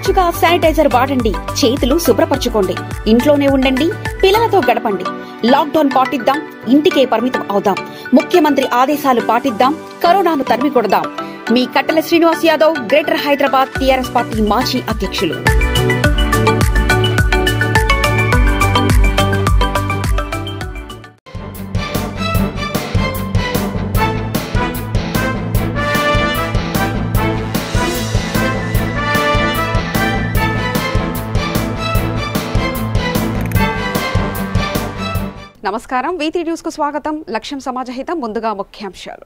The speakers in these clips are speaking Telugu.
తరచుగా శానిటైజర్ వాడండి, చేతులు శుభ్రపరచుకోండి, ఇంట్లోనే ఉండండి, పిల్లలతో గడపండి. లాక్డౌన్ పాటిద్దాం, ఇంటికే పరిమితం అవుదాం. ముఖ్యమంత్రి ఆదేశాలు పాటిద్దాం, కరోనాను తరిమి కొడదాం. మీ కట్టెల Srinivas Yadav, greater Hyderabad TRS party మాజీ అధ్యక్షులు. నమస్కారం, V3 న్యూస్ కు స్వాగతం. లక్ష్యం సమాజహితం. ముందుగా ముఖ్యాంశాలు.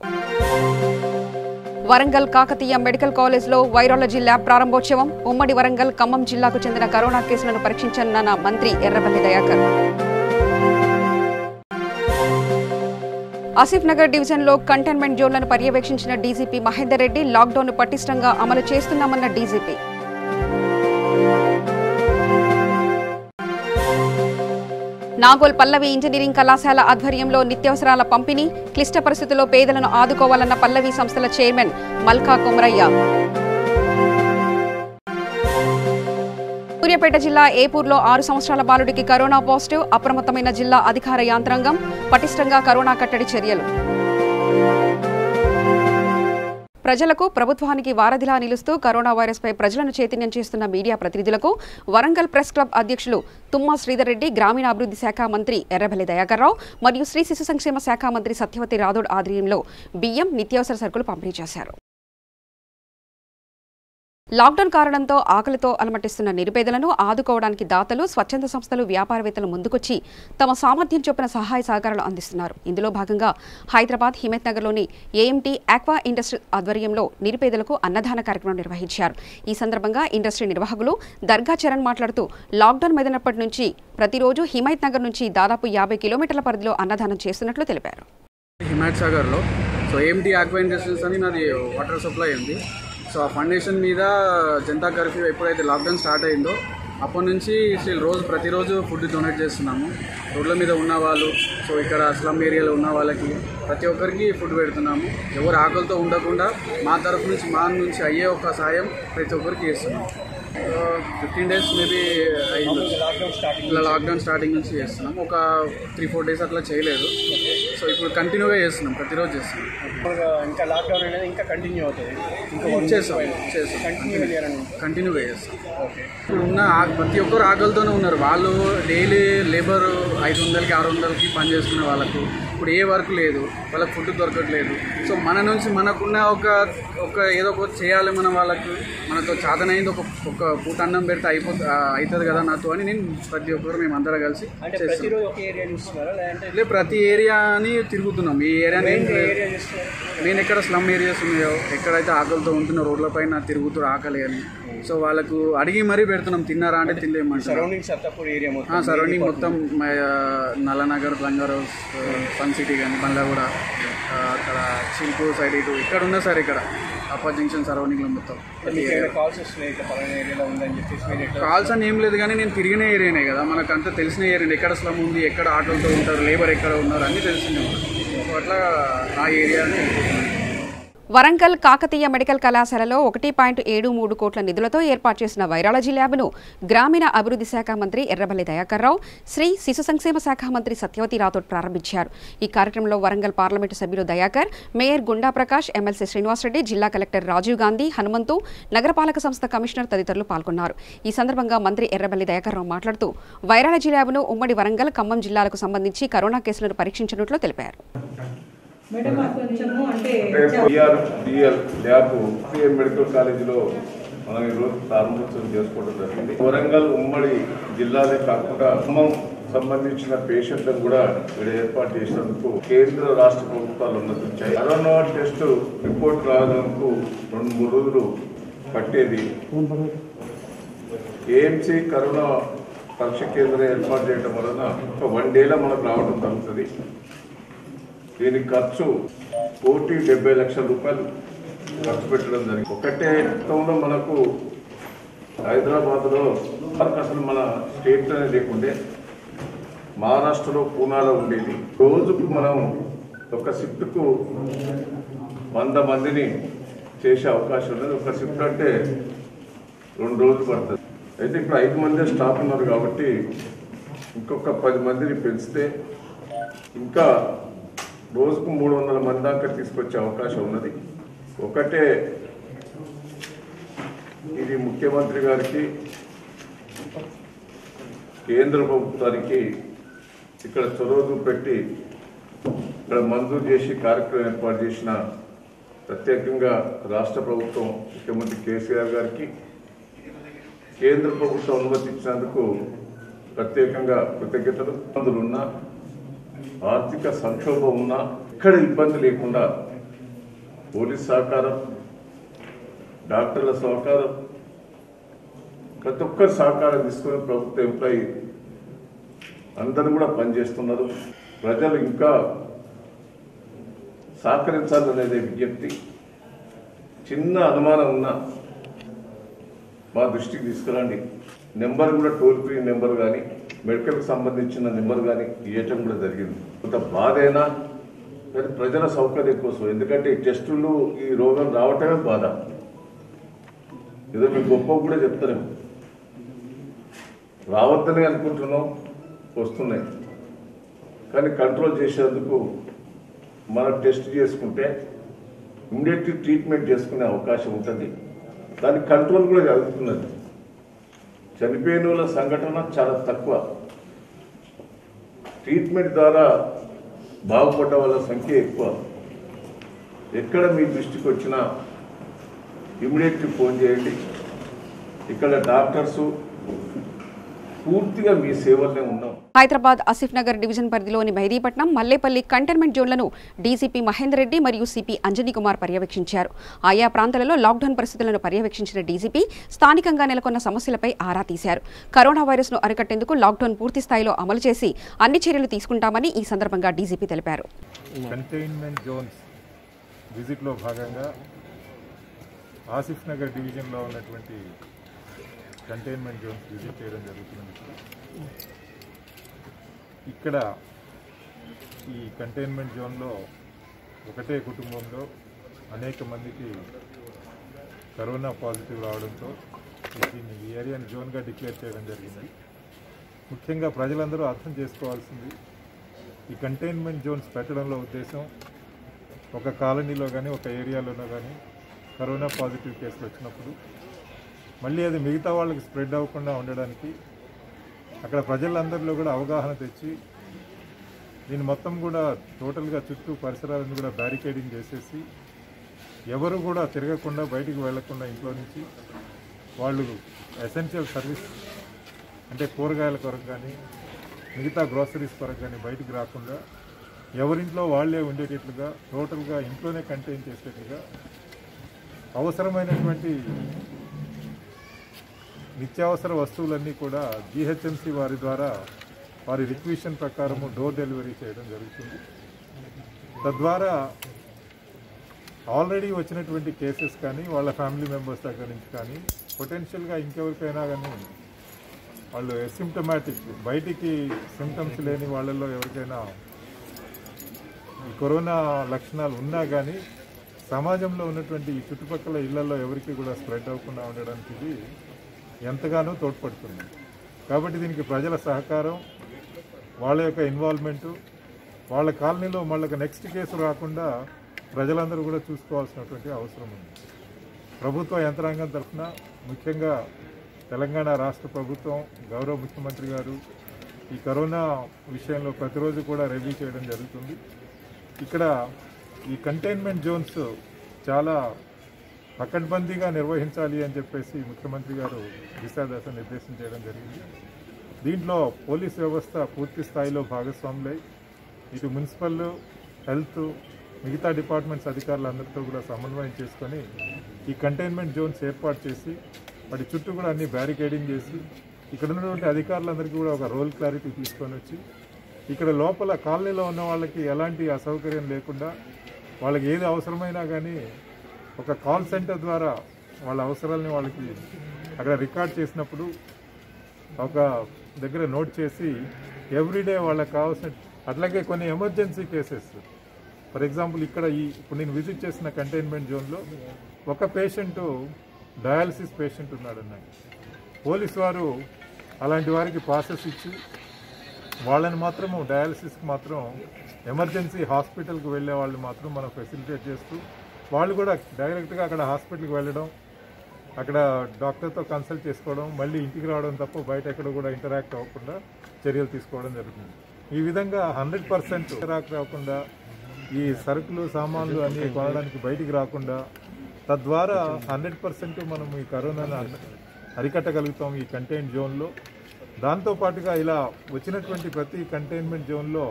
వరంగల్ కాకతీయ మెడికల్ కాలేజ్లో వైరాలజీ ల్యాబ్ ప్రారంభోత్సవం. ఉమ్మడి వరంగల్, ఖమ్మం జిల్లాకు చెందిన కరోనా కేసులను పరీక్షించనున్న మంత్రి ఎర్రబెల్లి దయాకర్. ఆసిఫ్ నగర్ డివిజన్లో కంటైన్మెంట్ జోన్లను పర్యవేక్షించిన డీజీపీ మహేందర్ రెడ్డి. లాక్డౌన్ పటిష్టంగా అమలు చేస్తున్నామన్న డీజీపీ. నాగోల్ పల్లవి ఇంజనీరింగ్ కళాశాల ఆధ్వర్యంలో నిత్యావసరాల పంపిణీ. క్లిష్ట పరిస్థితుల్లో పేదలను ఆదుకోవాలన్న పల్లవి సంస్థల చైర్మన్ మల్కా కొమరయ్య. సూర్యాపేట జిల్లా ఏపూర్లో 6 సంవత్సరాల బాలుడికి కరోనా పాజిటివ్. అప్రమత్తమైన జిల్లా అధికార యంత్రాంగం. పటిష్టంగా కరోనా కట్టడి చర్యలు. ప్రజలకు, ప్రభుత్వానికి వారధిలా నిలుస్తూ కరోనా వైరస్పై ప్రజలను చైతన్యం చేస్తున్న మీడియా ప్రతినిధులకు వరంగల్ ప్రెస్ క్లబ్ అధ్యక్షులు తుమ్మా శ్రీధర్ రెడ్డి, గ్రామీణాభివృద్ధి శాఖ మంత్రి ఎర్రబెల్లి దయాకర్ రావు మరియు శ్రీ శిశు సంక్షేమ శాఖ మంత్రి సత్యవతి రాథోడ్ ఆధ్వర్యంలో బియ్యం, నిత్యావసర సరుకులు పంపిణీ చేశారు. లాక్డౌన్ కారణంతో ఆకలితో అలమటిస్తున్న నిరుపేదలను ఆదుకోవడానికి దాతలు, స్వచ్ఛంద సంస్థలు, వ్యాపారవేత్తలు ముందుకొచ్చి తమ సామర్థ్యం చొప్పున సహాయ సహకారాలు అందిస్తున్నారు. ఇందులో భాగంగా హైదరాబాద్ హిమత్ నగర్లోని ఏఎంటీ ఆక్వా ఇండస్ట్రీ ఆధ్వర్యంలో నిరుపేదలకు అన్నదాన కార్యక్రమం నిర్వహించారు. ఈ సందర్భంగా ఇండస్ట్రీ నిర్వాహకులు దర్గా చరణ్ మాట్లాడుతూ, లాక్డౌన్ మొదలైనప్పటి నుంచి ప్రతిరోజు హిమత్ నగర్ నుంచి దాదాపు 50 కిలోమీటర్ల పరిధిలో అన్నదానం చేస్తున్నట్లు తెలిపారు. హిమత్ సాగర్లో ఏఎంటీ ఆక్వా ఇండస్ట్రీస్ అని నాది వాటర్ సప్లై ఉంది. సో ఆ ఫౌండేషన్ మీద జనతా కర్ఫ్యూ ఎప్పుడైతే లాక్డౌన్ స్టార్ట్ అయిందో అప్పటి నుంచి ప్రతిరోజు ఫుడ్ డొనేట్ చేస్తున్నాము. రోడ్ల మీద ఉన్న వాళ్ళు, సో ఇక్కడ స్లమ్ ఏరియాలో ఉన్న వాళ్ళకి ప్రతి ఒక్కరికి ఫుడ్ పెడుతున్నాము. ఎవరు ఆకలితో ఉండకుండా మా తరఫు నుంచి అయ్యే ఒక సాయం ప్రతి ఒక్కరికి చేస్తున్నాము. 15 days మేబీ అయింది. ఇలా లాక్డౌన్ స్టార్టింగ్ నుంచి చేస్తున్నాం. ఒక 3-4 days అట్లా చేయలేదు. సో ఇప్పుడు కంటిన్యూగా చేస్తున్నాం, ప్రతిరోజు చేస్తున్నాం. ఇంకా లాక్డౌన్ అనేది ఇంకా కంటిన్యూ అవుతుంది, కంటిన్యూగా చేస్తాం. ఇప్పుడు ఉన్న ప్రతి ఒక్కరు ఆకలితోనే ఉన్నారు. వాళ్ళు డైలీ లేబర్ 500కి 600కి పని చేసుకునే వాళ్ళకు ఇప్పుడు ఏ వర్క్ లేదు, వాళ్ళకి ఫుడ్ దొరకట్లేదు. సో మన నుంచి మనకున్న ఒక ఏదో ఒకటి చేయాలి మనం వాళ్ళకు. మనతో చాతనైంది ఒక పూట అన్నం పెడితే అవుతుంది కదా నాతో అని నేను ప్రతి ఒక్కరు మేము అందరం కలిసి చేస్తాం. ప్రతి ఏరియాని తిరుగుతున్నాం. ఈ ఏరియాని నేను ఎక్కడ స్లమ్ ఏరియాస్ ఉన్నాయో, ఎక్కడైతే ఆకలితో ఉంటున్న రోడ్ల పైన తిరుగుతారు ఆకలి అని, సో వాళ్ళకు అడిగి మరీ పెడుతున్నాం. తిన్నారా అంటే తినలేమంటారు. సరౌండింగ్ మొత్తం నల్లనగర్, బంగారు, ఫన్ సిటీ కానీ బండ్లగూడ, అక్కడ చిల్పూర్ సైడ్ ఇటు ఇక్కడ ఉన్నా సార్, ఇక్కడ అప్పర్ జంక్షన్ సరౌండింగ్లో మొత్తం కాల్స్ అని ఏం లేదు. కానీ నేను తిరిగిన ఏరియానే కదా, మనకు అంతా తెలిసిన ఏరియా. ఎక్కడ స్లమ్ ఉంది, ఎక్కడ ఆటోలతో ఉంటారు, లేబర్ ఎక్కడ ఉన్నారు అన్నీ తెలిసిందే. సో అట్లా ఆ ఏరియాని వరంగల్ కాకతీయ మెడికల్ కళాశాలలో 1.73 కోట్ల నిధులతో ఏర్పాటు చేసిన వైరాలజీ ల్యాబ్ను గ్రామీణ అభివృద్ధి శాఖ మంత్రి ఎర్రబెల్లి దయాకర్ రావు, శ్రీ శిశు సంక్షేమ శాఖ మంత్రి సత్యవతి రాథోడ్ ప్రారంభించారు. ఈ కార్యక్రమంలో వరంగల్ పార్లమెంటు సభ్యులు దయాకర్, మేయర్ గుండా ప్రకాష్, ఎమ్మెల్సీ శ్రీనివాసరెడ్డి, జిల్లా కలెక్టర్ రాజీవ్ గాంధీ, హనుమంతు, నగరపాలక సంస్థ కమిషనర్ తదితరులు పాల్గొన్నారు. ఈ సందర్భంగా మంత్రి ఎర్రబెల్లి దయాకర్ రావు మాట్లాడుతూ, వైరాలజీ ల్యాబ్ను ఉమ్మడి వరంగల్, ఖమ్మం జిల్లాలకు సంబంధించి కరోనా కేసులను పరీక్షించినట్లు తెలిపారు. మెడికల్ కాలేజీలో మనం ఈరోజు ప్రారంభోత్సవం చేసుకోవడం జరిగింది. వరంగల్ ఉమ్మడి జిల్లాలే కాకుండా ఖమ్మం సంబంధించిన పేషెంట్లను కూడా ఇక్కడ ఏర్పాటు చేసినందుకు కేంద్ర రాష్ట్ర ప్రభుత్వాలు అనుమతించాయి. కరోనా టెస్ట్ రిపోర్ట్ రావడానికి 2-3 రోజులు పట్టేది. ఏఎంసీ కరోనా పరీక్ష కేంద్రం ఏర్పాటు చేయడం వలన 1 డేలో మనకు రావడం జరుగుతుంది. దీనికి ఖర్చు 1,70 లక్షల రూపాయలు ఖర్చు పెట్టడం జరిగింది. ఒకటే మొత్తంలో మనకు హైదరాబాద్లో అసలు మన స్టేట్లోనే లేకుండే మహారాష్ట్రలో, పూనాలో ఉండేది. రోజుకు మనం ఒక షిఫ్ట్కు 100 మందిని చేసే అవకాశం ఉన్నది. ఒక షిఫ్ట్ అంటే 2 రోజులు పడుతుంది. అయితే ఇప్పుడు 5 మందే స్టాఫ్ ఉన్నారు కాబట్టి ఇంకొక 10 మందిని పెంచితే ఇంకా రోజుకు 300 మంది దాకా తీసుకొచ్చే అవకాశం ఉన్నది. ఒకటే ఇది ముఖ్యమంత్రి గారికి కేంద్ర ప్రభుత్వానికి ఇక్కడ చొరవ చూపెట్టి ఇక్కడ మంజూరు చేసి కార్యక్రమం ఏర్పాటు చేసిన ప్రత్యేకంగా రాష్ట్ర ప్రభుత్వం ముఖ్యమంత్రి కేసీఆర్ గారికి కేంద్ర ప్రభుత్వం అనుమతించినందుకు ప్రత్యేకంగా కృతజ్ఞతలు. ఇబ్బందులు ఉన్నా ఆర్థిక సంక్షోభం ఉన్నా ఇక్కడ ఇబ్బంది లేకుండా పోలీస్ సహకారం, డాక్టర్ల సహకారం, ప్రతి ఒక్కరి సహకారం తీసుకుని ప్రభుత్వ ఎంప్లాయీ అందరూ కూడా పనిచేస్తున్నారు. ప్రజలు ఇంకా సహకరించాలనేదే విజ్ఞప్తి. చిన్న అనుమానం ఉన్నా మా దృష్టికి తీసుకురండి. నెంబర్ కూడా టోల్ ఫ్రీ నెంబర్ కానీ మెడికల్కి సంబంధించిన నెంబర్ కానీ ఇవ్వటం కూడా జరిగింది. కొంత బాధైనా కానీ ప్రజల సౌకర్యం కోసం, ఎందుకంటే ఈ టెస్టులు ఈ రోగం రావటమే బాధ. ఏదో మీకు గొప్ప కూడా చెప్తారేమో, రావద్దని అనుకుంటున్నాం, వస్తున్నాయి. కానీ కంట్రోల్ చేసేందుకు మనం టెస్ట్ చేసుకుంటే ఇమ్మీడియట్లీ ట్రీట్మెంట్ చేసుకునే అవకాశం ఉంటుంది. దాని కంట్రోల్ కూడా జరుగుతున్నది. చనిపోయిన వాళ్ళ సంఘటన చాలా తక్కువ. ట్రీట్మెంట్ ద్వారా బాగుపడ్డ వాళ్ళ సంఖ్య ఎక్కువ. ఎక్కడ మీ దృష్టికి వచ్చినా ఇమ్మీడియట్లీ ఫోన్ చేయండి. ఇక్కడ డాక్టర్సు పూర్తిగా మీ సేవలనే ఉన్నాం. హైదరాబాద్ ఆసిఫ్ నగర్ డివిజన్ పరిధిలోని మెహదీపట్నం, మల్లేపల్లి కంటైన్మెంట్ జోన్లను డీసీపీ మహేందర్ రెడ్డి మరియు సిపి అంజనీ కుమార్ పర్యవేక్షించారు. ఆయా ప్రాంతాలలో లాక్డౌన్ పరిస్థితులను పర్యవేక్షించిన డీసీపీ స్థానికంగా నెలకొన్న సమస్యలపై ఆరా తీశారు. కరోనా వైరస్ను అరికట్టేందుకు లాక్డౌన్ పూర్తి స్థాయిలో అమలు చేసి అన్ని చర్యలు తీసుకుంటామని ఈ సందర్భంగా డీజీపీ తెలిపారు. కంటైన్మెంట్ జోన్స్ విజిట్లో భాగంగా ఆసిఫ్ నగర్ డివిజన్లో ఉన్నటువంటి కంటైన్మెంట్ జోన్స్ విజిట్ చేయడం జరుగుతుంది. ఇక్కడ ఈ కంటైన్మెంట్ జోన్లో ఒకటే కుటుంబంలో అనేక మందికి కరోనా పాజిటివ్ రావడంతో దీన్ని ఈ ఏరియాని జోన్గా డిక్లేర్ చేయడం జరిగింది. ముఖ్యంగా ప్రజలందరూ అర్థం చేసుకోవాల్సింది, ఈ కంటైన్మెంట్ జోన్స్ పెట్టడంలో ఉద్దేశం ఒక కాలనీలో కానీ ఒక ఏరియాలోనో కానీ కరోనా పాజిటివ్ కేసులు వచ్చినప్పుడు మళ్ళీ అది మిగతా వాళ్ళకి స్ప్రెడ్ అవ్వకుండా ఉండడానికి అక్కడ ప్రజలందరిలో కూడా అవగాహన తెచ్చి దీన్ని మొత్తం కూడా టోటల్గా చుట్టూ పరిసరాలను కూడా బ్యారికేడింగ్ చేసేసి ఎవరు కూడా తిరగకుండా బయటికి వెళ్లకుండా ఇంట్లో నుంచి వాళ్ళు ఎసెన్షియల్ సర్వీస్ అంటే కూరగాయల కొరకు కానీ మిగతా గ్రోసరీస్ కొరకు కానీ బయటికి రాకుండా ఎవరింట్లో వాళ్ళే ఉండేటట్లుగా టోటల్గా ఇంట్లోనే కంటైన్ చేసేటట్లుగా అవసరమైనటువంటి నిత్యావసర వస్తువులన్నీ కూడా జీహెచ్ఎంసీ వారి ద్వారా వారి రిక్వెషన్ ప్రకారము డోర్ డెలివరీ చేయడం జరుగుతుంది. తద్వారా ఆల్రెడీ వచ్చినటువంటి కేసెస్ కానీ వాళ్ళ ఫ్యామిలీ మెంబర్స్ దగ్గర నుంచి కానీ పొటెన్షియల్గా ఇంకెవరికైనా కానీ వాళ్ళు అసిమ్టమాటిక్ బయటికి సిమ్టమ్స్ లేని వాళ్ళల్లో ఎవరికైనా ఈ కరోనా లక్షణాలు ఉన్నా కానీ సమాజంలో ఉన్నటువంటి ఈ చుట్టుపక్కల ఇళ్లలో ఎవరికి కూడా స్ప్రెడ్ అవ్వకుండా ఉండడానికి ఇది ఎంతగానో తోడ్పడుతుంది. కాబట్టి దీనికి ప్రజల సహకారం, వాళ్ళ యొక్క ఇన్వాల్వ్మెంటు, వాళ్ళ కాలనీలో మళ్ళీ నెక్స్ట్ కేసు రాకుండా ప్రజలందరూ కూడా చూసుకోవాల్సినటువంటి అవసరం ఉంది. ప్రభుత్వ యంత్రాంగం తరఫున ముఖ్యంగా తెలంగాణ రాష్ట్ర ప్రభుత్వం, గౌరవ ముఖ్యమంత్రి గారు ఈ కరోనా విషయంలో ప్రతిరోజు కూడా రివ్యూ చేయడం జరుగుతుంది. ఇక్కడ ఈ కంటైన్మెంట్ జోన్స్ చాలా పకడ్బందీగా నిర్వహించాలి అని చెప్పేసి ముఖ్యమంత్రి గారు దిశాదశ నిర్దేశం చేయడం జరిగింది. దీంట్లో పోలీస్ వ్యవస్థ పూర్తి స్థాయిలో భాగస్వాములై ఇటు మున్సిపల్, హెల్త్, మిగతా డిపార్ట్మెంట్స్ అధికారులందరితో కూడా సమన్వయం చేసుకొని ఈ కంటైన్మెంట్ జోన్స్ ఏర్పాటు చేసి వాటి చుట్టూ కూడా అన్ని బ్యారికేడింగ్ చేసి ఇక్కడ ఉన్నటువంటి అధికారులందరికీ కూడా ఒక రోల్ క్లారిటీ తీసుకొని వచ్చి ఇక్కడ లోపల కాలనీలో ఉన్న వాళ్ళకి ఎలాంటి అసౌకర్యం లేకుండా వాళ్ళకి ఏది అవసరమైనా కానీ ఒక కాల్ సెంటర్ ద్వారా వాళ్ళ అవసరాలని వాళ్ళకి అక్కడ రికార్డ్ చేసినప్పుడు ఒక దగ్గర నోట్ చేసి ఎవ్రీడే వాళ్ళకి కావాల్సిన, అట్లాగే కొన్ని ఎమర్జెన్సీ కేసెస్, ఫర్ ఎగ్జాంపుల్ ఇక్కడ ఇప్పుడు నేను విజిట్ చేసిన కంటైన్మెంట్ జోన్లో ఒక పేషెంటు డయాలసిస్ పేషెంట్ ఉన్నాడన్నాడు. పోలీసు వారు అలాంటి వారికి పాసెస్ ఇచ్చి వాళ్ళని మాత్రము డయాలసిస్కి మాత్రం ఎమర్జెన్సీ హాస్పిటల్కి వెళ్ళే వాళ్ళు మాత్రం మనం ఫెసిలిటేట్ చేస్తూ వాళ్ళు కూడా డైరెక్ట్గా అక్కడ హాస్పిటల్కి వెళ్ళడం, అక్కడ డాక్టర్తో కన్సల్ట్ చేసుకోవడం, మళ్ళీ ఇంటికి రావడం తప్ప బయట ఎక్కడ కూడా ఇంటరాక్ట్ అవ్వకుండా చర్యలు తీసుకోవడం జరుగుతుంది. ఈ విధంగా 100% ఇంటరాక్ట్ అవ్వకుండా ఈ సరుకులు సామాన్లు అన్నీ కొనడానికి బయటికి రాకుండా తద్వారా 100% మనం ఈ కరోనాను అరికట్టగలుగుతాం ఈ కంటైన్ జోన్లో. దాంతోపాటుగా ఇలా వచ్చినటువంటి ప్రతి కంటైన్మెంట్ జోన్లో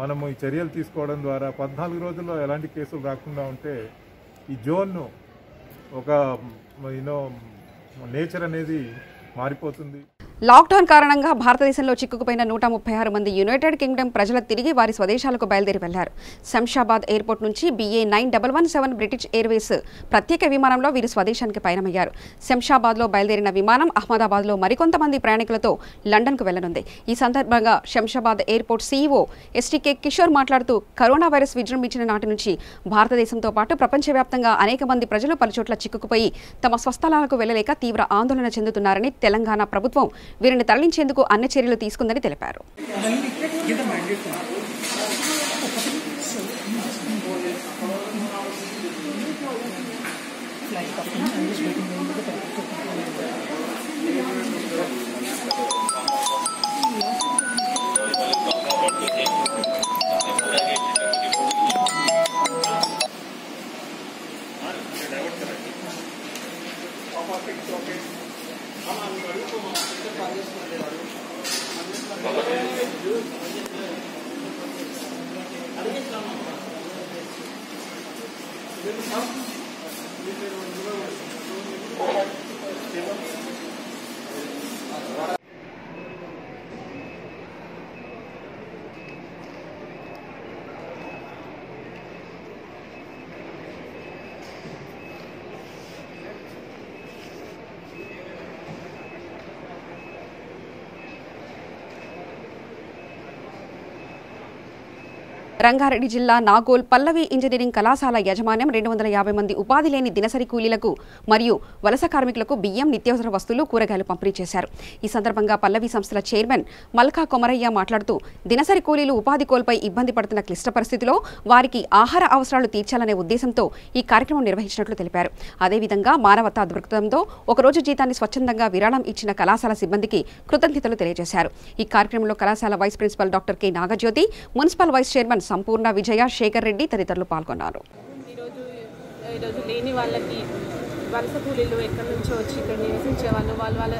మనము ఈ చర్యలు తీసుకోవడం ద్వారా 14 రోజుల్లో ఎలాంటి కేసులు రాకుండా ఉంటే ఈ జోన్ను ఒక నేచర్ అనేది మారిపోతుంది. లాక్డౌన్ కారణంగా భారతదేశంలో చిక్కుకుపోయిన 136 మంది యునైటెడ్ కింగ్డమ్ ప్రజలు తిరిగి వారి స్వదేశాలకు బయలుదేరి వెళ్లారు. శంషాబాద్ ఎయిర్పోర్ట్ నుంచి BA 9117 బ్రిటిష్ ఎయిర్వేస్ ప్రత్యేక విమానంలో వీరు స్వదేశానికి పయనమయ్యారు. శంషాబాద్లో బయలుదేరిన విమానం అహ్మదాబాద్లో మరికొంతమంది ప్రయాణికులతో లండన్కు వెళ్లనుంది. ఈ సందర్భంగా Shamshabad airport CEO STK Kishore మాట్లాడుతూ కరోనా వైరస్ విజృంభించిన నాటి నుంచి భారతదేశంతో పాటు ప్రపంచవ్యాప్తంగా అనేక మంది ప్రజలు పలుచోట్ల చిక్కుకుపోయి తమ స్వస్థలాలకు వెళ్లలేక తీవ్ర ఆందోళన చెందుతున్నారని, తెలంగాణ ప్రభుత్వం వీరిని తరలించేందుకు అన్ని చర్యలు తీసుకుందని తెలిపారు. రంగారెడ్డి జిల్లా నాగోల్ పల్లవి ఇంజనీరింగ్ కళాశాల యాజమాన్యం 250 మంది ఉపాధి లేని దినసరి కూలీలకు మరియు వలస కార్మికులకు బియ్యం, నిత్యావసర వస్తువులు, కూరగాయలు పంపిణీ చేశారు. ఈ సందర్భంగా పల్లవి సంస్థల చైర్మన్ మల్కా కొమరయ్య మాట్లాడుతూ దినసరి కూలీలు ఉపాధి కోల్పై ఇబ్బంది పడుతున్న క్లిష్ట పరిస్థితిలో వారికి ఆహార అవసరాలు తీర్చాలనే ఉద్దేశంతో ఈ కార్యక్రమం నిర్వహించినట్లు తెలిపారు. అదేవిధంగా మానవతా దృక్పథంతో ఒకరోజు జీతాన్ని స్వచ్ఛందంగా విరాళం ఇచ్చిన కళాశాల సిబ్బందికి కృతజ్ఞతలు తెలియజేశారు. ఈ కార్యక్రమంలో కళాశాల vice principal doctor K Nagajyothi, municipal vice chairman Sampoorna Vijaya, Shekhar Reddy తదితరులు పాల్గొన్నారు. ఈరోజు లేని వాళ్ళకి వలస కూలీలు ఎక్కడి నుంచో వచ్చి ఇక్కడ నివసించే వాళ్ళు వాళ్ళ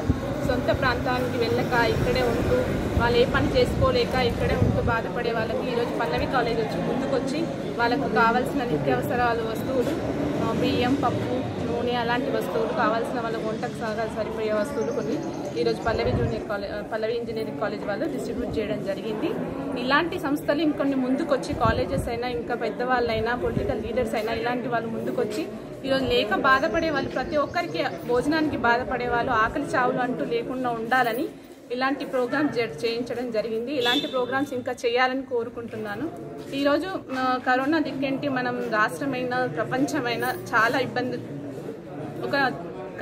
సొంత ప్రాంతానికి వెళ్ళక ఇక్కడే ఉంటూ వాళ్ళు ఏ పని చేసుకోలేక ఇక్కడే ఉంటూ బాధపడే వాళ్ళకి ఈరోజు పల్లవి కాలేజ్ వచ్చి ముందుకొచ్చి వాళ్ళకు కావాల్సిన నిత్యావసరాలు వస్తువులు, బియ్యం, పప్పు, నూనె అలాంటి వస్తువులు కావాల్సిన వాళ్ళ వంటకు సరిపోయే వస్తువులు కొన్ని ఈరోజు పల్లవి ఇంజనీరింగ్ కాలేజ్ వాళ్ళు డిస్ట్రిబ్యూట్ చేయడం జరిగింది. ఇలాంటి సంస్థలు ఇంకొన్ని ముందుకొచ్చి కాలేజెస్ అయినా ఇంకా పెద్దవాళ్ళైనా పొలిటికల్ లీడర్స్ అయినా ఇలాంటి వాళ్ళు ముందుకొచ్చి ఈరోజు లేక బాధపడే వాళ్ళు ప్రతి ఒక్కరికి భోజనానికి బాధపడే వాళ్ళు ఆకలి చావులు అంటూ లేకుండా ఉండాలని ఇలాంటి ప్రోగ్రామ్స్ చేయించడం జరిగింది. ఇలాంటి ప్రోగ్రామ్స్ ఇంకా చేయాలని కోరుకుంటున్నాను. ఈరోజు కరోనా దిక్కేంటి మనం రాష్ట్రమైన ప్రపంచమైన చాలా ఇబ్బంది, ఒక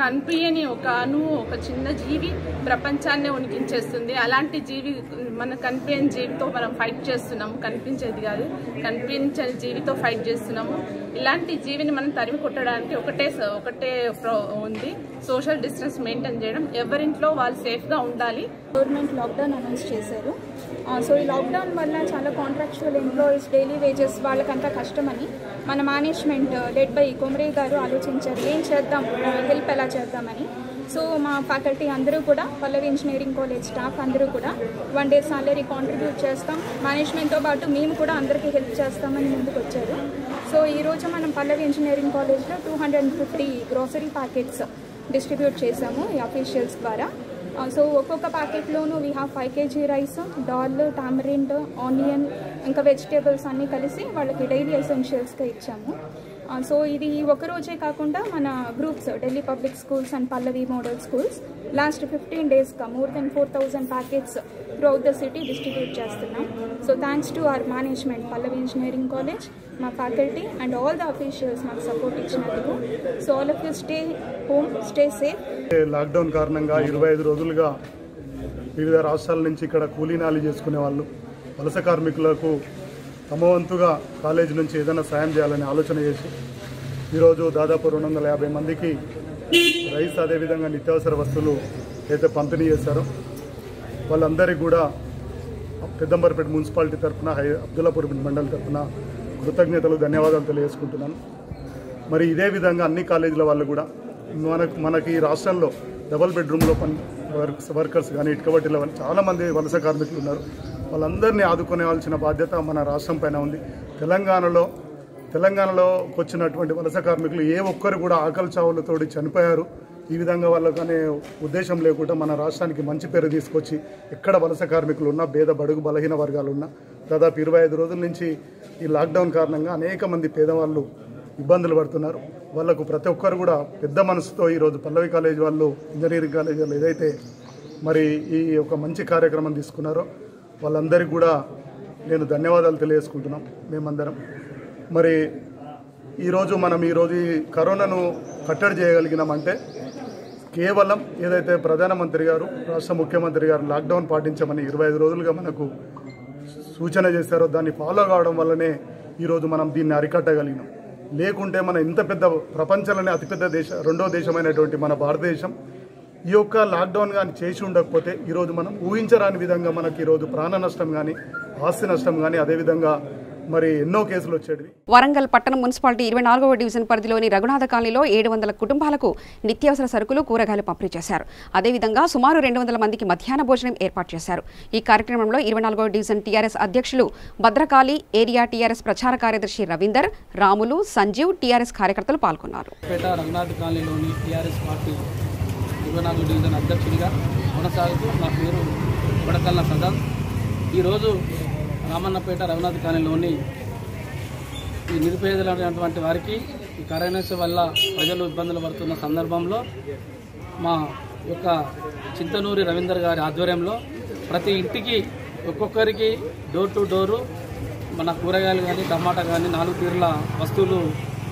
కనిపించని ఒక అణువు, ఒక చిన్న జీవి ప్రపంచాన్నే ఉనికించేస్తుంది. అలాంటి జీవి, మన కనిపించని జీవితో మనం ఫైట్ చేస్తున్నాము. కనిపించేది కాదు, కనిపించని జీవితో ఫైట్ చేస్తున్నాము. ఇలాంటి జీవిని మనం తరిమి కొట్టడానికి ఒకటే ఉంది, సోషల్ డిస్టెన్స్ మెయింటైన్ చేయడం. ఎవరింట్లో వాళ్ళు సేఫ్గా ఉండాలి. గవర్నమెంట్ లాక్డౌన్ అనౌన్స్ చేశారు. సో ఈ లాక్డౌన్ వల్ల చాలా కాంట్రాక్చువల్ ఎంప్లాయీస్ డైలీ వేజెస్ వాళ్ళకంతా కష్టమని మన మేనేజ్మెంట్ లెడ్ బై కొమరయ్య గారు ఆలోచించారు ఏం చేద్దాం, హెల్ప్ ఎలా చేద్దామని. సో మా ఫ్యాకల్టీ అందరూ కూడా, పల్లవి ఇంజనీరింగ్ కాలేజ్ స్టాఫ్ అందరూ కూడా 1 day సాలరీ కాంట్రిబ్యూట్ చేస్తాం, మేనేజ్మెంట్తో పాటు మేము కూడా అందరికీ హెల్ప్ చేస్తామని ముందుకు వచ్చారు. సో ఈరోజు మనం పల్లవి ఇంజనీరింగ్ కాలేజ్లో 250 గ్రోసరీ ప్యాకెట్స్ డిస్ట్రిబ్యూట్ చేసాము ఈ అఫీషియల్స్ ద్వారా. సో ఒక్కొక్క ప్యాకెట్లోనూ we have 5 kg rice, dal, tamarind, onion ఇంకా వెజిటేబుల్స్ అన్నీ కలిసి వాళ్ళకి డైలీ ఎసెన్షియల్స్గా ఇచ్చాము. సో ఇది ఒకరోజే కాకుండా మన groups Delhi public schools and Pallavi model schools last 15 daysగా more than 4000 packets throughout the city distribute చేస్తున్నాం. So thanks to our management, Pallavi engineering college, మా faculty and all the officials మాకు సపోర్ట్ ఇచ్చినందుకు. So so all of you stay home, stay safe. Lockdown కారణంగా 25 రోజులుగా వివిధ రాష్ట్రాల నుంచి ఇక్కడ కూలీనాలు చేసుకునే వాళ్ళు, వలస కార్మికులకు తమ వంతుగా కాలేజీ నుంచి ఏదైనా సాయం చేయాలని ఆలోచన చేసి ఈరోజు దాదాపు 250 మందికి రైస్ అదేవిధంగా నిత్యావసర వస్తువులు అయితే పంపిణీ చేశారో వాళ్ళందరికీ కూడా పెద్దంబర్పేట మున్సిపాలిటీ తరఫున, అబ్దుల్లాపూర్ మండలి తరఫున కృతజ్ఞతలు, ధన్యవాదాలు తెలియజేసుకుంటున్నాను. మరి ఇదే విధంగా అన్ని కాలేజీల వాళ్ళు కూడా మనకి ఈ రాష్ట్రంలో డబుల్ బెడ్రూమ్లో వర్కర్స్ కానీ, ఇటుకబట్టిల వాళ్ళు చాలామంది వలస కార్మికులు ఉన్నారు. వాళ్ళందరినీ ఆదుకునేవాల్సిన బాధ్యత మన రాష్ట్రం పైన ఉంది. తెలంగాణలోకి వచ్చినటువంటి వలస కార్మికులు ఏ ఒక్కరు కూడా ఆకలి చావులతోటి చనిపోయారు. ఈ విధంగా వాళ్ళకనే ఉద్దేశం లేకుండా మన రాష్ట్రానికి మంచి పేరు తీసుకొచ్చి ఎక్కడ వలస కార్మికులు ఉన్నా, పేద బడుగు బలహీన వర్గాలు ఉన్నా, దాదాపు 25 రోజుల నుంచి ఈ లాక్డౌన్ కారణంగా అనేక మంది పేదవాళ్ళు ఇబ్బందులు పడుతున్నారు. వాళ్ళకు ప్రతి ఒక్కరు కూడా పెద్ద మనసుతో ఈరోజు పల్లవి కాలేజ్ వాళ్ళు, ఇంజనీరింగ్ కాలేజ్ వాళ్ళు ఏదైతే మరి ఈ ఒక మంచి కార్యక్రమం తీసుకున్నారో వాళ్ళందరికీ కూడా నేను ధన్యవాదాలు తెలియజేసుకుంటున్నాం. మేమందరం మరి ఈరోజు ఈ కరోనాను కట్టడి చేయగలిగినామంటే కేవలం ఏదైతే ప్రధానమంత్రి గారు, రాష్ట్ర ముఖ్యమంత్రి గారు లాక్డౌన్ పాటించమని 25 రోజులుగా మనకు సూచన చేశారో దాన్ని ఫాలో కావడం వల్లనే ఈరోజు మనం దీన్ని అరికట్టగలిగినాం. లేకుంటే మన ఇంత పెద్ద ప్రపంచంలోనే అతిపెద్ద రెండో దేశమైనటువంటి మన భారతదేశం ఈ యొక్క లాక్డౌన్ కానీ చేసి ఉండకపోతే ఈరోజు మనం ఊహించరాని విధంగా మనకి ఈరోజు ప్రాణ నష్టం కానీ, ఆస్తి నష్టం కానీ, అదేవిధంగా మరి ఎన్నో కేసులు వచ్చేవి. వరంగల్ పట్టణ మున్సిపాలిటీ 24వ డివిజన్ పరిధిలోని రఘునాథ కాలనీలో 700 కుటుంబాలకు నిత్యావసర సరుకులు, కూరగాయలు పంపిణీ చేశారు. అదేవిధంగా సుమారు 200 మందికి మధ్యాహ్న భోజనం ఏర్పాటు చేశారు. ఈ కార్యక్రమంలో 24వ డివిజన్ టీఆర్ఎస్ అధ్యక్షులు భద్రకాళి, ఏరియా టీఆర్ఎస్ ప్రచార కార్యదర్శి రవీందర్, రాములు, సంజీవ్, టీఆర్ఎస్ కార్యకర్తలు పాల్గొన్నారు. రఘునాథ కాలనీలోని టీఆర్ఎస్ పార్టీ 24వ డివిజన్ అధ్యక్షుడిగా కొనసాగుతూ నా పేరు కొడకల్ల సదా. ఈరోజు రామన్నపేట రఘునాథ కాలనీలోని ఈ నిరుపేదలైనటువంటి వారికి ఈ కరోనా వల్ల ప్రజలు ఇబ్బందులు పడుతున్న సందర్భంలో మా యొక్క చింతనూరి రవీందర్ గారి ఆధ్వర్యంలో ప్రతి ఇంటికి ఒక్కొక్కరికి డోర్ టు డోరు మన కూరగాయలు కానీ, టమాటా కానీ 4 తీరుల వస్తువులు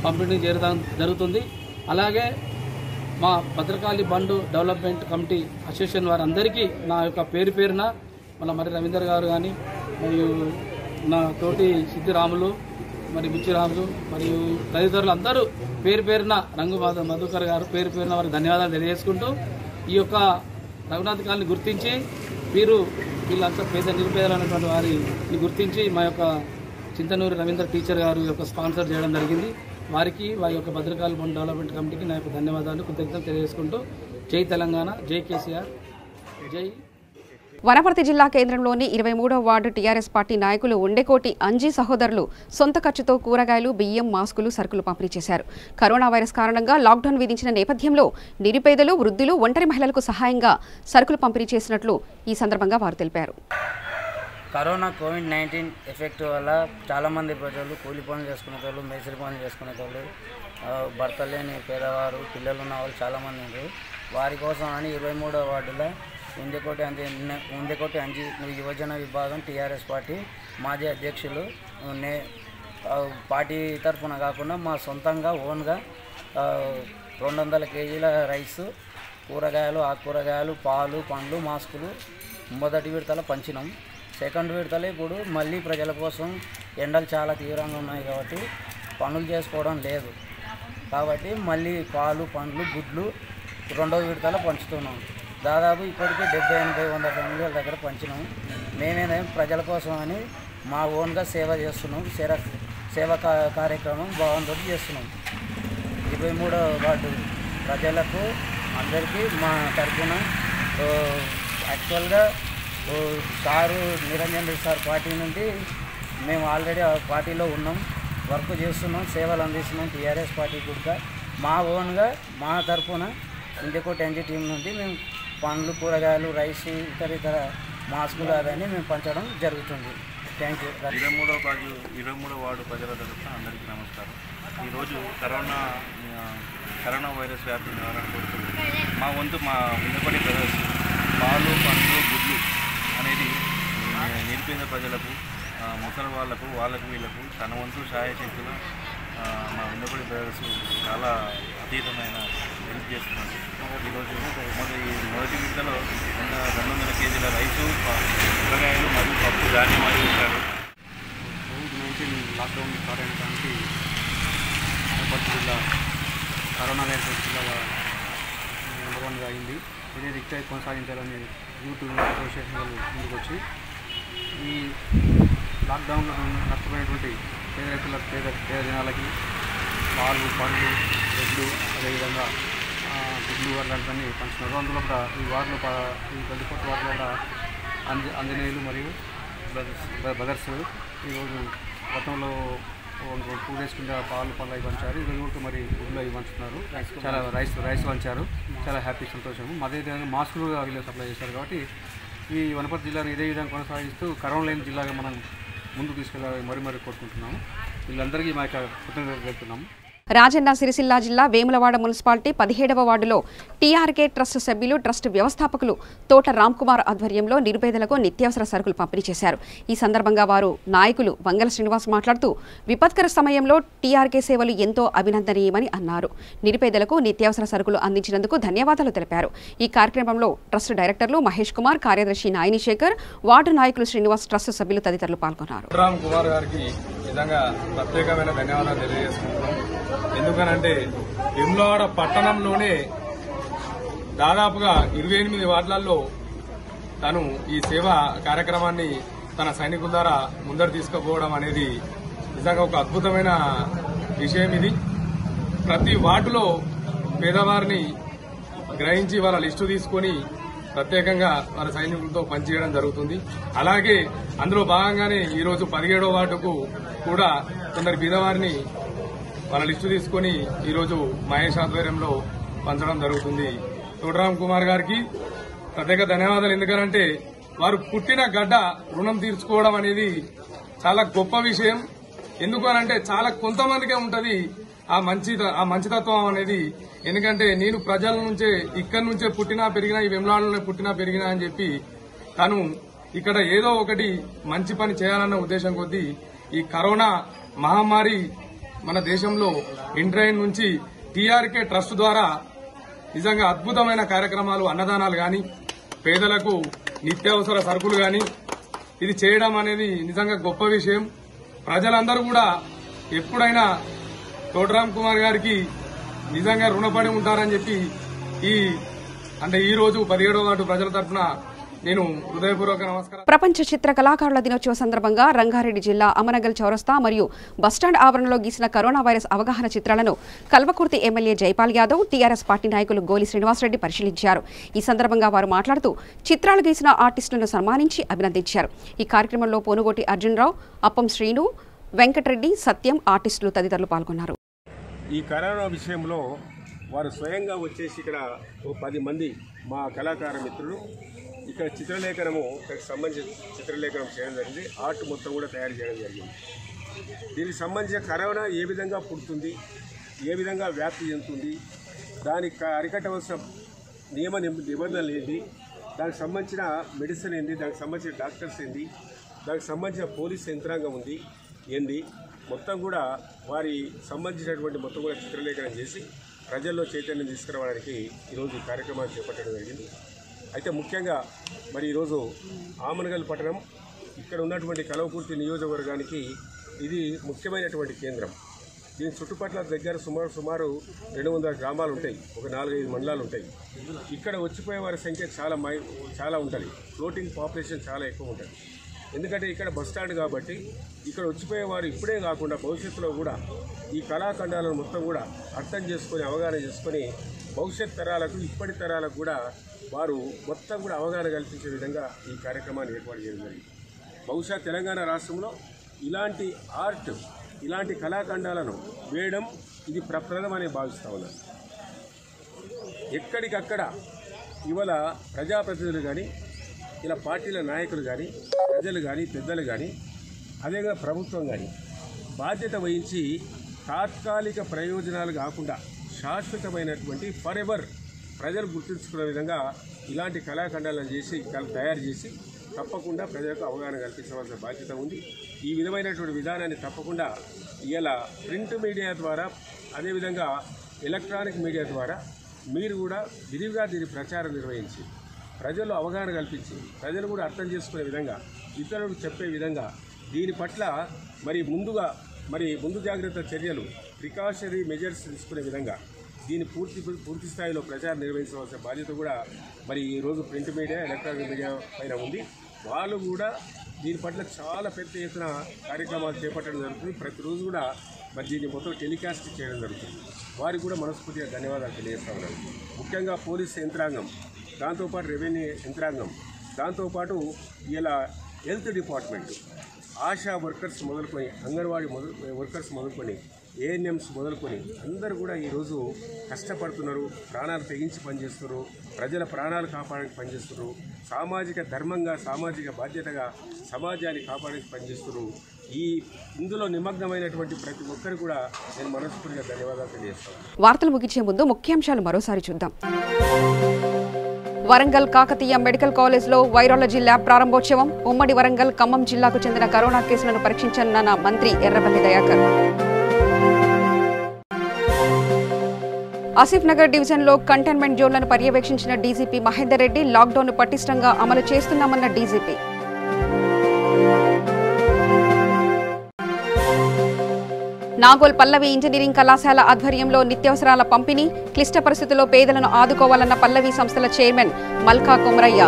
పంపిణీ చేయడం జరుగుతుంది. అలాగే మా భద్రకాళి బండు డెవలప్మెంట్ కమిటీ అసోసియేషన్ వారందరికీ నా యొక్క పేరున మరి రవీందర్ గారు కానీ, మరియు నా తోటి సిద్ధిరాములు, మరి బుచ్చిరాములు, మరియు తదితరులు అందరూ పేరున రంగు మధుకర్ గారు పేరున వారికి ధన్యవాదాలు తెలియజేసుకుంటూ, ఈ యొక్క రఘునాథ్ కాలనీ గుర్తించి వీళ్ళంతా నిరుపేదలైనటువంటి వారిని గుర్తించి మా యొక్క చింతనూరి రవీందర్ టీచర్ గారు యొక్క స్పాన్సర్ చేయడం జరిగింది. వారికి వారి యొక్క భద్రకాళి బండ్ డెవలప్మెంట్ కమిటీకి నా యొక్క ధన్యవాదాలు, కృతజ్ఞతలు తెలియజేసుకుంటూ జై తెలంగాణ, జై కేసీఆర్, జై. వనపర్తి జిల్లా కేంద్రంలోని 23వ వార్డు టీఆర్ఎస్ పార్టీ నాయకులు ఉండేకోటి అంజీ సహోదరులు సొంత ఖర్చుతో కూరగాయలు, బియ్యం, మాస్కులు, సరుకులు పంపిణీ చేశారు. కరోనా వైరస్ కారణంగా లాక్డౌన్ విధించిన నేపథ్యంలో నిరుపేదలు, వృద్ధులు, ఒంటరి మహిళలకు సహాయంగా సరుకులు పంపిణీ చేసినట్లు ఈ సందర్భంగా వారు తెలిపారు. కరోనా కోవిడ్-19 ఎఫెక్ట్ వల్ల చాలామంది ప్రజలు కూలి పనులు చేసుకునేటోళ్ళు, మేస్త్రి పనులు చేసుకునేటోళ్ళు, భర్త లేని పేదవారు, పిల్లలు ఉన్న వాళ్ళు చాలామంది ఉన్నారు. వారి కోసం అని 23వ వార్డులో ఉండేకోటి అంజీ యువజన విభాగం టీఆర్ఎస్ పార్టీ మాజీ అధ్యక్షులు పార్టీ తరఫున కాకుండా మా సొంతంగా ఓన్గా 200 కేజీల రైసు, కూరగాయలు, ఆకుకూరగాయలు, పాలు, పండ్లు, మాస్కులు మొదటి విడతలో పంచినాం. సెకండ్ విడతలో ఇప్పుడు మళ్ళీ ప్రజల కోసం ఎండలు చాలా తీవ్రంగా ఉన్నాయి కాబట్టి పనులు చేసుకోవడం లేదు కాబట్టి మళ్ళీ పాలు, పండ్లు, గుడ్లు 2వ విడతలో పంచుతున్నాం. దాదాపు ఇప్పటికే 70-80-100 ఫ్యామిలీల దగ్గర పంచినాం. మేమేదో ప్రజల కోసం అని మా ఓన్గా సేవ చేస్తున్నాం. సేవ కార్యక్రమం భావంతో చేస్తున్నాం. 23వ వార్డు ప్రజలకు అందరికీ మా తరఫున యాక్చువల్గా sir Niranjan Reddy sir party నుండి మేము ఆల్రెడీ ఆ పార్టీలో ఉన్నాం, వర్క్ చేస్తున్నాం, సేవలు అందిస్తున్నాం. టీఆర్ఎస్ పార్టీ కూడా మా ఓన్గా మా తరఫున ఇండికోటి ఎన్జీ టీం నుండి మేము పండ్లు, కూరగాయలు, రైస్, ఇతర మాస్కులు అవన్నీ మేము పంచడం జరుగుతుంది. Thank you. 23వ వార్డు ప్రజల తరఫున అందరికీ నమస్కారం. ఈరోజు కరోనా వైరస్ వ్యాప్తి నివారణ కోరుతుంది. మా వంతు మా ఉండపడి బ్రదర్స్ పాలు, పండ్లు, గుడ్లు అనేది నిరుపేద ప్రజలకు, ముసలి వాళ్ళకు వీళ్ళకు తన వంతు సహాయ శక్తులు మా ఉండపడి బ్రదర్స్ చాలా అతీతమైన హెల్ప్ చేస్తున్నారు. ఈరోజు మొదటి విడతలో 200 కేజీల రైసు, కూరగాయలు మరియు పప్పు ధాన్యం ఇచ్చారు. కోవిడ్-19 లాక్డౌన్ స్టార్ట్ అయిన దానికి వనపర్తి జిల్లా కరోనా వైరస్ జిల్లాగా నెంబర్ 1గా అయింది. ఇదే రిక్టే కొనసాగించాలని యూత్ అసోసియేషన్ వాళ్ళు ముందుకు వచ్చి ఈ లాక్డౌన్లో నష్టపోయినటువంటి పేద రైతులకు పేద జనాలకి పాలు, పండ్లు, బ్రెడ్లు, అదేవిధంగా గుడ్లు అలాంటివన్నీ పంచుతున్నారు. అందులో కూడా ఈ వార్డులో ఈ 24 వార్డులో కూడా ఆంజనేయులు మరియు బ్రదర్స్ ఈరోజు గతంలో 2 డేస్ కింద పాలు అవి పంచారు. ఈరోజు కూడా మరి గుడ్లు అవి పంచుతున్నారు. చాలా రైస్ పంచారు. చాలా హ్యాపీ, సంతోషము. అదేవిధంగా మాస్కులు వీళ్ళు సప్లై చేశారు. కాబట్టి ఈ వనపర్తి జిల్లాను ఇదే విధంగా కొనసాగిస్తూ కరోనా లేని జిల్లాగా మనం ముందుకు తీసుకెళ్ళాలని మరీ కోరుకుంటున్నాము. వీళ్ళందరికీ మా యొక్క కృతజ్ఞతలు తెలుపుతున్నాము. రాజన్న సిరిసిల్ల జిల్లా వేములవాడ మున్సిపాలిటీ 17వ వార్డులో టీఆర్కే ట్రస్ట్ సభ్యులు, ట్రస్ట్ వ్యవస్థాపకులు తోట రామ్కుమార్ ఆధ్వర్యంలో నిరుపేదలకు నిత్యావసర సరుకులు పంపిణీ చేశారు. ఈ సందర్భంగా వారు నాయకులు వంగల శ్రీనివాస్ మాట్లాడుతూ విపత్కర సమయంలో టీఆర్కే సేవలు ఎంతో అభినందనీయమని అన్నారు. నిరుపేదలకు నిత్యావసర సరుకులు అందించినందుకు ధన్యవాదాలు తెలిపారు. ఈ కార్యక్రమంలో ట్రస్ట్ డైరెక్టర్లు మహేష్ కుమార్, కార్యదర్శి నాయని శేఖర్, వార్డు నాయకులు శ్రీనివాస్, ట్రస్ట్ సభ్యులు తదితరులు పాల్గొన్నారు. రామ్కుమార్ గారికి నిజంగా ప్రత్యేకమైన ధన్యవాదాలు తెలియజేసుకుంటున్నాం. ఎందుకనంటే వేములవాడ పట్టణంలోనే దాదాపుగా 28 వార్డులలో తను ఈ సేవా కార్యక్రమాన్ని తన సైనికుల ద్వారా ముందరు తీసుకుపోవడం అనేది నిజంగా ఒక అద్భుతమైన విషయం. ఇది ప్రతి వార్డులో పేదవారిని గ్రహించి వాళ్ళ లిస్టు తీసుకొని ప్రత్యేకంగా వాళ్ళ సైనికులతో పనిచేయడం జరుగుతుంది. అలాగే అందులో భాగంగానే ఈరోజు 17వ వార్డుకు కూడా కొందరు పేదవారిని వాళ్ళ లిస్టు తీసుకొని ఈరోజు మహేష్ ఆధ్వర్యంలో పంచడం జరుగుతుంది. తోటరామ్ కుమార్ గారికి ప్రత్యేక ధన్యవాదాలు. ఎందుకంటే వారు పుట్టిన గడ్డ రుణం తీర్చుకోవడం అనేది చాలా గొప్ప విషయం. ఎందుకు అనంటే చాలా కొంతమందికే ఉంటది ఆ మంచితత్వం అనేది. ఎందుకంటే నేను ప్రజల నుంచే, ఇక్కడి నుంచే పుట్టినా పెరిగినా, ఈ వేములవాడలోనే పుట్టినా పెరిగినా అని చెప్పి తను ఇక్కడ ఏదో ఒకటి మంచి పని చేయాలన్న ఉద్దేశం కొద్దీ ఈ కరోనా మహమ్మారి మన దేశంలో ఇంట్రైన్ నుంచి టీఆర్కే ట్రస్ట్ ద్వారా నిజంగా అద్భుతమైన కార్యక్రమాలు, అన్నదానాలు గాని, పేదలకు నిత్యావసర సరుకులు గాని ఇది చేయడం అనేది నిజంగా గొప్ప విషయం. ప్రజలందరూ కూడా ఎప్పుడైనా తోటరామ్ కుమార్ గారికి నిజంగా రుణపడి ఉంటారని చెప్పి ఈ రోజు 17వ వార్డు ప్రజల తరఫున నేను హృదయపూర్వక నమస్కారం. ప్రపంచ చిత్ర కళాకారుల దినోత్సవ సందర్భంగా రంగారెడ్డి జిల్లా అమనగల్ చౌరస్తా మరియు బస్టాండ్ ఆవరణలో గీసిన కరోనా వైరస్ అవగాహన చిత్రాలను Kalwakurthy MLA Jaipal Yadav, TRS party నాయకులు గోలి శ్రీనివాసరెడ్డి పరిశీలించారు. ఈ సందర్భంగా వారు మాట్లాడుతూ చిత్రాలు గీసిన ఆర్టిస్టులను సన్మానించి అభినందించారు. ఈ కార్యక్రమంలో పోనుగోటి అర్జున్రావు, అప్పం శ్రీను, వెంకటరెడ్డి, సత్యం, ఆర్టిస్టులు తదితరులు పాల్గొన్నారు. ఈ కరోనా విషయంలో వారు స్వయంగా వచ్చేసి ఇక్కడ 10 మంది మా కళాకార మిత్రులు ఇక్కడ చిత్రలేఖనము సంబంధించిన చిత్రలేఖనం చేయడం జరిగింది. ఆర్ట్ మొత్తం కూడా తయారు చేయడం జరిగింది. దీనికి సంబంధించిన కరోనా ఏ విధంగా పుడుతుంది, ఏ విధంగా వ్యాప్తి చెందుతుంది, దానికి అరికట్టవలసిన నిబంధనలు ఏంటి, దానికి సంబంధించిన మెడిసిన్ ఏంటి, దానికి సంబంధించిన డాక్టర్స్ ఏంటి, దానికి సంబంధించిన పోలీస్ యంత్రాంగం ఉంది ఏంది, మొత్తం కూడా వారి సంబంధించినటువంటి మొత్తం కూడా చిత్రలేఖనం చేసి ప్రజల్లో చైతన్యం తీసుకురావడానికి ఈరోజు ఈ కార్యక్రమాన్ని చేపట్టడం జరిగింది. అయితే ముఖ్యంగా మరి ఈరోజు ఆమనగల్ పట్టణం ఇక్కడ ఉన్నటువంటి కల్వకుర్తి నియోజకవర్గానికి ఇది ముఖ్యమైనటువంటి కేంద్రం. దీని చుట్టుపక్కల దగ్గర సుమారు 200 గ్రామాలు ఉంటాయి, ఒక 4-5 మండలాలు ఉంటాయి. ఇక్కడ వచ్చిపోయే వారి సంఖ్య చాలా ఉంటుంది. ఫ్లోటింగ్ పాపులేషన్ చాలా ఎక్కువ ఉంటుంది. ఎందుకంటే ఇక్కడ బస్టాండ్ కాబట్టి ఇక్కడ వచ్చిపోయేవారు ఇప్పుడే కాకుండా భవిష్యత్తులో కూడా ఈ కళాఖండాలను మొత్తం కూడా అర్థం చేసుకొని, అవగాహన చేసుకొని భవిష్యత్ తరాలకు, ఇప్పటి తరాలకు కూడా వారు మొత్తం కూడా అవగాహన కల్పించే విధంగా ఈ కార్యక్రమాన్ని ఏర్పాటు చేయడం జరిగింది. బహుశా తెలంగాణ రాష్ట్రంలో ఇలాంటి ఆర్ట్, ఇలాంటి కళాఖండాలను వేయడం ఇది ప్రప్రథమని భావిస్తూ ఉన్నారు. ఎక్కడికక్కడ ఇవాళ ప్రజాప్రతినిధులు కానీ, ఇలా పార్టీల నాయకులు కానీ, ప్రజలు కానీ, పెద్దలు కానీ, అదేవిధంగా ప్రభుత్వం కానీ బాధ్యత వహించి తాత్కాలిక ప్రయోజనాలు కాకుండా శాశ్వతమైనటువంటి ఫర్ ఎవర్ ప్రజలు గుర్తుంచుకునే విధంగా ఇలాంటి కళాఖండాలను తయారు చేసి తప్పకుండా ప్రజలకు అవగాహన కల్పించవలసిన బాధ్యత ఉంది. ఈ విధమైనటువంటి విధానాన్ని తప్పకుండా ఇలా ప్రింట్ మీడియా ద్వారా, అదేవిధంగా ఎలక్ట్రానిక్ మీడియా ద్వారా మీరు కూడా విరివిగా దీని ప్రచారం నిర్వహించి ప్రజల్లో అవగాహన కల్పించి ప్రజలు కూడా అర్థం చేసుకునే విధంగా ఇతరులకు చెప్పే విధంగా దీని పట్ల ముందు జాగ్రత్త చర్యలు ప్రికాషనరీ మెజర్స్ తీసుకునే విధంగా దీని పూర్తి స్థాయిలో ప్రచారం నిర్వహించవలసిన బాధ్యత కూడా ఈరోజు ప్రింట్ మీడియా ఎలక్ట్రానిక్ మీడియా పైన ఉంది. వాళ్ళు కూడా దీని పట్ల చాలా పెద్ద ఎత్తున కార్యక్రమాలు చేపట్టడం జరుగుతుంది. ప్రతిరోజు కూడా దీన్ని మొత్తం టెలికాస్ట్ చేయడం జరుగుతుంది. వారికి కూడా మనస్ఫూర్తిగా ధన్యవాదాలు తెలియజేస్తా ఉన్నాను. ముఖ్యంగా పోలీస్ యంత్రాంగం, దాంతోపాటు రెవెన్యూ యంత్రాంగం, దాంతోపాటు ఇలా హెల్త్ డిపార్ట్మెంట్, ఆశా వర్కర్స్ మొదలుకొని, అంగన్వాడీ వర్కర్స్ మొదలుకొని, ఏఎన్ఎంస్ మొదలుకొని అందరూ కూడా ఈరోజు కష్టపడుతున్నారు. ప్రాణాలు తెగించి పనిచేస్తున్నారు. ప్రజల ప్రాణాలు కాపాడడానికి పనిచేస్తున్నారు. సామాజిక ధర్మంగా, సామాజిక బాధ్యతగా సమాజాన్ని కాపాడడానికి పనిచేస్తున్నారు. ఇందులో నిమగ్నమైనటువంటి ప్రతి ఒక్కరు కూడా నేను మనస్ఫూర్తిగా ధన్యవాదాలు తెలియజేస్తాను. వార్తలు ముగించే ముందు ముఖ్యాంశాలు మరోసారి చూద్దాం. వరంగల్ కాకతీయ మెడికల్ కాలేజ్లో వైరాలజీ ల్యాబ్ ప్రారంభోత్సవం. ఉమ్మడి వరంగల్, ఖమ్మం జిల్లాకు చెందిన కరోనా కేసులను పరీక్షించనున్న మంత్రి ఎర్రబెల్లి దయాకర్. ఆసిఫ్ నగర్ డివిజన్లో కంటైన్మెంట్ జోన్లను పర్యవేక్షించిన డీజీపీ మహేందర్ రెడ్డి. లాక్డౌన్ పటిష్టంగా అమలు చేస్తున్నామన్న డీజీపీ. నాగోల్ పల్లవి ఇంజనీరింగ్ కళాశాల ఆధ్వర్యంలో నిత్యావసరాల పంపిణీ. క్లిష్ట పరిస్థితుల్లో పేదలను ఆదుకోవాలన్న పల్లవి సంస్థల చైర్మన్ మల్కా కొమరయ్య.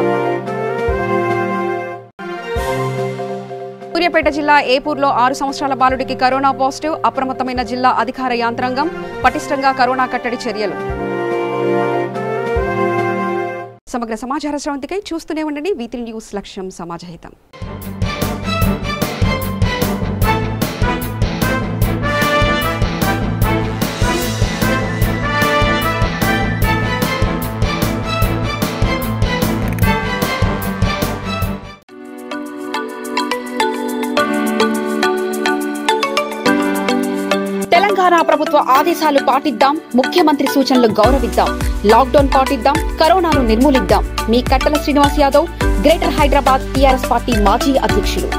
సూర్యాపేట జిల్లా ఏపూర్లో 6 సంవత్సరాల బాలుడికి కరోనా పాజిటివ్. అప్రమత్తమైన జిల్లా అధికార యంత్రాంగం. పటిష్టంగా కరోనా కట్టడి చర్యలు. సమగ్ర సమాచార స్రవంతికై చూస్తూనే ఉండండి V3 న్యూస్. లక్ష్యం సమాజహితం. తెలంగాణ ప్రభుత్వ ఆదేశాలు పాటిద్దాం. ముఖ్యమంత్రి సూచనలు గౌరవిద్దాం. లాక్డౌన్ పాటిద్దాం. కరోనాను నిర్మూలిద్దాం. మీ కట్టల Srinivas Yadav, greater Hyderabad TRS party మాజీ అధ్యక్షులు.